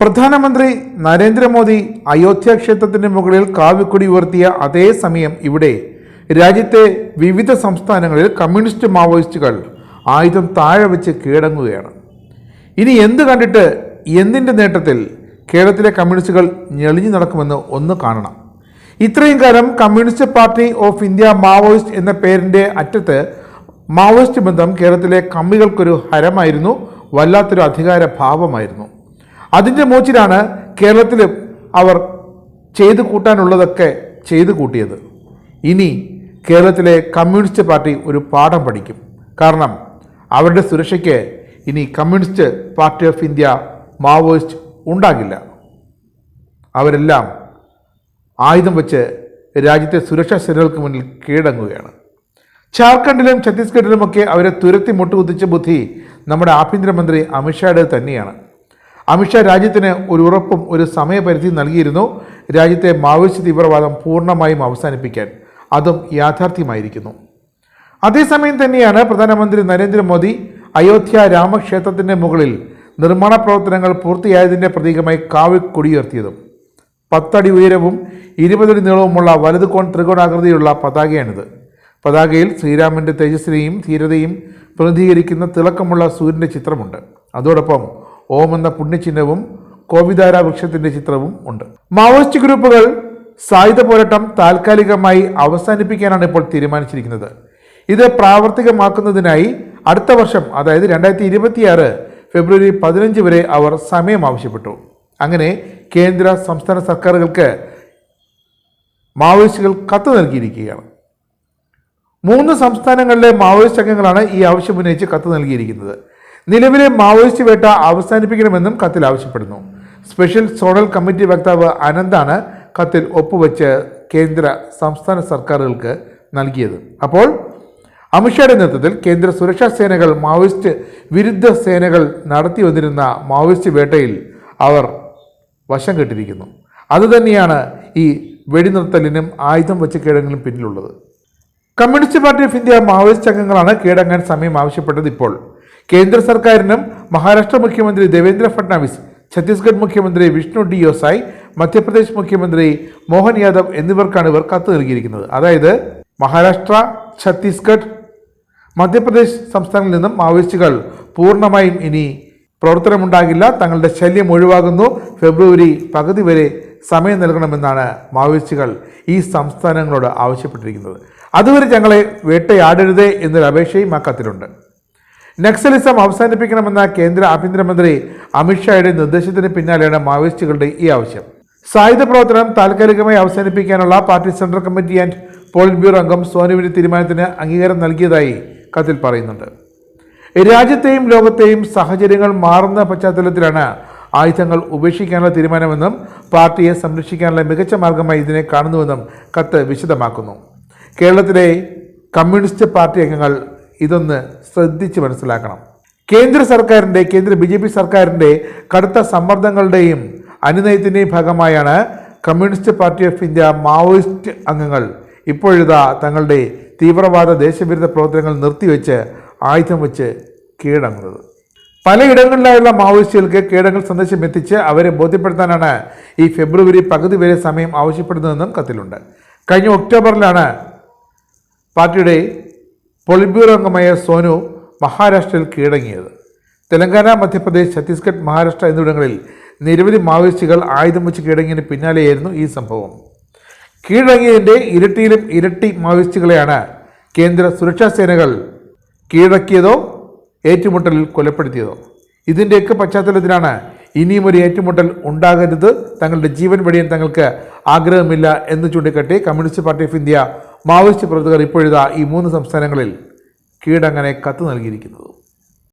പ്രധാനമന്ത്രി നരേന്ദ്രമോദി അയോധ്യ ക്ഷേത്രത്തിന്റെ മുകളിൽ കാവിക്കൊടി ഉയർത്തിയ അതേ സമയം ഇവിടെ രാജ്യത്തെ വിവിധ സംസ്ഥാനങ്ങളിൽ കമ്മ്യൂണിസ്റ്റ് മാവോയിസ്റ്റുകൾ ആയുധം താഴെ വെച്ച് കീഴടങ്ങുകയാണ്. ഇനി എന്ത് കണ്ടിട്ട് എന്തിൻ്റെ നേട്ടത്തിൽ കേരളത്തിലെ കമ്മ്യൂണിസ്റ്റുകൾ ഞെളിഞ്ഞു നടക്കുമെന്ന് ഒന്ന് കാണണം. ഇത്രയും കാലം communist party of India Maoist എന്ന പേരിൻ്റെ അറ്റത്ത് മാവോയിസ്റ്റ് ബന്ധം കേരളത്തിലെ കമ്മികൾക്കൊരു ഹരമായിരുന്നു, വല്ലാത്തൊരു അധികാര ഭാവമായിരുന്നു. അതിൻ്റെ മൂച്ചിലാണ് കേരളത്തിൽ അവർ ചെയ്തു കൂട്ടാനുള്ളതൊക്കെ ചെയ്തു കൂട്ടിയത്. ഇനി കേരളത്തിലെ കമ്മ്യൂണിസ്റ്റ് പാർട്ടി ഒരു പാഠം പഠിക്കും. കാരണം അവരുടെ സുരക്ഷയ്ക്ക് ഇനി communist party of India Maoist ഉണ്ടാകില്ല. അവരെല്ലാം ആയുധം വെച്ച് രാജ്യത്തെ സുരക്ഷാ സേനകൾക്ക് മുന്നിൽ കീഴടങ്ങുകയാണ്. ജാർഖണ്ഡിലും ഛത്തീസ്ഗഡിലുമൊക്കെ അവരെ തുരത്തി മുട്ടുകുത്തിച്ച ബുദ്ധി നമ്മുടെ ആഭ്യന്തരമന്ത്രി അമിത്ഷായുടെ തന്നെയാണ്. അമിത്ഷാ രാജ്യത്തിന് ഒരു ഉറപ്പും ഒരു സമയപരിധി നൽകിയിരുന്നു രാജ്യത്തെ മാവോയിസ്റ്റ് തീവ്രവാദം പൂർണ്ണമായും അവസാനിപ്പിക്കാൻ. അതും യാഥാർത്ഥ്യമായിരിക്കുന്നു. അതേസമയം തന്നെയാണ് പ്രധാനമന്ത്രി നരേന്ദ്രമോദി അയോധ്യ രാമക്ഷേത്രത്തിൻ്റെ മുകളിൽ നിർമ്മാണ പ്രവർത്തനങ്ങൾ പൂർത്തിയായതിൻ്റെ പ്രതീകമായി കാവിക്കൊടിയുയർത്തിയതും. 10 അടി ഉയരവും 20 അടി നീളവുമുള്ള വലതുകോൺ ത്രികോണാകൃതിയിലുള്ള പതാകയാണിത്. പതാകയിൽ ശ്രീരാമൻ്റെ തേജസ്വിനെയും ധീരതയും പ്രതിനിധീകരിക്കുന്ന തിളക്കമുള്ള സൂര്യൻ്റെ ചിത്രമുണ്ട്. അതോടൊപ്പം ഓം എന്ന പുണ്യചിഹ്നവും കോവിദാര വൃക്ഷത്തിൻ്റെ ചിത്രവും ഉണ്ട്. മാവോയിസ്റ്റ് ഗ്രൂപ്പുകൾ സായുധ പോരാട്ടം താൽക്കാലികമായി അവസാനിപ്പിക്കാനാണ് ഇപ്പോൾ തീരുമാനിച്ചിരിക്കുന്നത്. ഇത് പ്രാവർത്തികമാക്കുന്നതിനായി അടുത്ത വർഷം, അതായത് 2026 ഫെബ്രുവരി 15 വരെ അവർ സമയം ആവശ്യപ്പെട്ടു. അങ്ങനെ കേന്ദ്ര സംസ്ഥാന സർക്കാരുകൾക്ക് മാവോയിസ്റ്റുകൾ കത്ത് നൽകിയിരിക്കുകയാണ്. 3 സംസ്ഥാനങ്ങളിലെ മാവോയിസ്റ്റ് അംഗങ്ങളാണ് ഈ ആവശ്യം ഉന്നയിച്ച് കത്ത് നൽകിയിരിക്കുന്നത്. നിലവിലെ മാവോയിസ്റ്റ് വേട്ട അവസാനിപ്പിക്കണമെന്നും കത്തിൽ ആവശ്യപ്പെടുന്നു. സ്പെഷ്യൽ സോണൽ കമ്മിറ്റി വക്താവ് അനന്താണ് കത്തിൽ ഒപ്പുവെച്ച് കേന്ദ്ര സംസ്ഥാന സർക്കാരുകൾക്ക് നൽകിയത്. അപ്പോൾ അമിത്ഷായുടെ നേതൃത്വത്തിൽ കേന്ദ്ര സുരക്ഷാ സേനകൾ മാവോയിസ്റ്റ് വിരുദ്ധ സേനകൾ നടത്തി വന്നിരുന്ന മാവോയിസ്റ്റ് വേട്ടയിൽ അവർ വശം കെട്ടിരിക്കുന്നു. അതുതന്നെയാണ് ഈ വെടിനിർത്തലിനും ആയുധം വെച്ച് കീഴടങ്ങലിനും പിന്നിലുള്ളത്. Communist party of India Maoist അംഗങ്ങളാണ് കീഴടങ്ങാൻ സമയം ആവശ്യപ്പെട്ടത്. ഇപ്പോൾ കേന്ദ്ര സർക്കാരിനും മഹാരാഷ്ട്ര മുഖ്യമന്ത്രി ദേവേന്ദ്ര ഫട്നാവിസ്, ഛത്തീസ്ഗഡ് മുഖ്യമന്ത്രി വിഷ്ണു ഡി യോസായ്, മധ്യപ്രദേശ് മുഖ്യമന്ത്രി മോഹൻ യാദവ് എന്നിവർക്കാണ് ഇവർ കത്ത് നൽകിയിരിക്കുന്നത്. അതായത് മഹാരാഷ്ട്ര, ഛത്തീസ്ഗഡ്, മധ്യപ്രദേശ് സംസ്ഥാനങ്ങളിൽ നിന്നും മാവോയിസ്റ്റുകൾ പൂർണ്ണമായും ഇനി പ്രവർത്തനമുണ്ടാകില്ല, തങ്ങളുടെ ശല്യം ഒഴിവാകുന്നു, ഫെബ്രുവരി പകുതി വരെ സമയം നൽകണമെന്നാണ് മാവോയിസ്റ്റുകൾ ഈ സംസ്ഥാനങ്ങളോട് ആവശ്യപ്പെട്ടിരിക്കുന്നത്. അതുവരെ ഞങ്ങളെ വേട്ടയാടരുതേ എന്നൊരു അപേക്ഷയും ആ കത്തിലുണ്ട്. നക്സലിസം അവസാനിപ്പിക്കണമെന്ന കേന്ദ്ര ആഭ്യന്തരമന്ത്രി അമിത്ഷായുടെ നിർദ്ദേശത്തിന് പിന്നാലെയാണ് മാവോയിസ്റ്റുകളുടെ ഈ ആവശ്യം. സായുധ പ്രവർത്തനം താൽക്കാലികമായി അവസാനിപ്പിക്കാനുള്ള party central committee and polit bureau അംഗം സോനുവിന്റെ തീരുമാനത്തിന് അംഗീകാരം നൽകിയതായി കത്തിൽ പറയുന്നുണ്ട്. രാജ്യത്തെയും ലോകത്തെയും സാഹചര്യങ്ങൾ മാറുന്ന പശ്ചാത്തലത്തിലാണ് ആയുധങ്ങൾ ഉപേക്ഷിക്കാനുള്ള തീരുമാനമെന്നും പാർട്ടിയെ സംരക്ഷിക്കാനുള്ള മികച്ച മാർഗമായി ഇതിനെ കാണുന്നുവെന്നും കത്ത് വിശദമാക്കുന്നു. കേരളത്തിലെ കമ്മ്യൂണിസ്റ്റ് പാർട്ടി അംഗങ്ങൾ ഇതൊന്ന് ശ്രദ്ധിച്ച് മനസ്സിലാക്കണം. കേന്ദ്ര BJP സർക്കാരിൻ്റെ കടുത്ത സമ്മർദ്ദങ്ങളുടെയും അനുനയത്തിൻ്റെയും ഭാഗമായാണ് communist party of India Maoist അംഗങ്ങൾ ഇപ്പോഴിതാ തങ്ങളുടെ തീവ്രവാദ ദേശവിരുദ്ധ പ്രവർത്തനങ്ങൾ നിർത്തിവെച്ച് ആയുധം വെച്ച് കീഴടങ്ങുന്നത്. പലയിടങ്ങളിലായുള്ള മാവോയിസ്റ്റുകൾക്ക് കീഴടങ്ങൽ സന്ദേശം എത്തിച്ച് അവരെ ബോധ്യപ്പെടുത്താനാണ് ഈ ഫെബ്രുവരി പകുതി വരെ സമയം ആവശ്യപ്പെടുന്നതെന്നും കത്തിലുണ്ട്. കഴിഞ്ഞ ഒക്ടോബറിലാണ് പാർട്ടിയുടെ പോളിറ്റ് ബ്യൂറോ അംഗമായ സോനു മഹാരാഷ്ട്രയിൽ കീഴടങ്ങിയത്. തെലങ്കാന, മധ്യപ്രദേശ്, ഛത്തീസ്ഗഡ്, മഹാരാഷ്ട്ര എന്നിവിടങ്ങളിൽ നിരവധി മാവോയിസ്റ്റുകൾ ആയുധം വെച്ച് കീഴടങ്ങിയതിന് പിന്നാലെയായിരുന്നു ഈ സംഭവം. കീഴടങ്ങിയതിൻ്റെ ഇരട്ടിയിലും ഇരട്ടി മാവോയിസ്റ്റുകളെയാണ് കേന്ദ്ര സുരക്ഷാ സേനകൾ കീഴടക്കിയതോ ഏറ്റുമുട്ടലിൽ കൊലപ്പെടുത്തിയതോ. ഇതിൻ്റെയൊക്കെ പശ്ചാത്തലത്തിലാണ് ഇനിയും ഒരു ഏറ്റുമുട്ടൽ ഉണ്ടാകരുത്, തങ്ങളുടെ ജീവൻ വെടിയാൻ തങ്ങൾക്ക് ആഗ്രഹമില്ല എന്ന് ചൂണ്ടിക്കാട്ടി communist party of India Maoist പ്രവർത്തകർ ഇപ്പോഴിതാ ഈ 3 സംസ്ഥാനങ്ങളിൽ കീഴടങ്ങാനെ കത്ത് നൽകിയിരിക്കുന്നത്.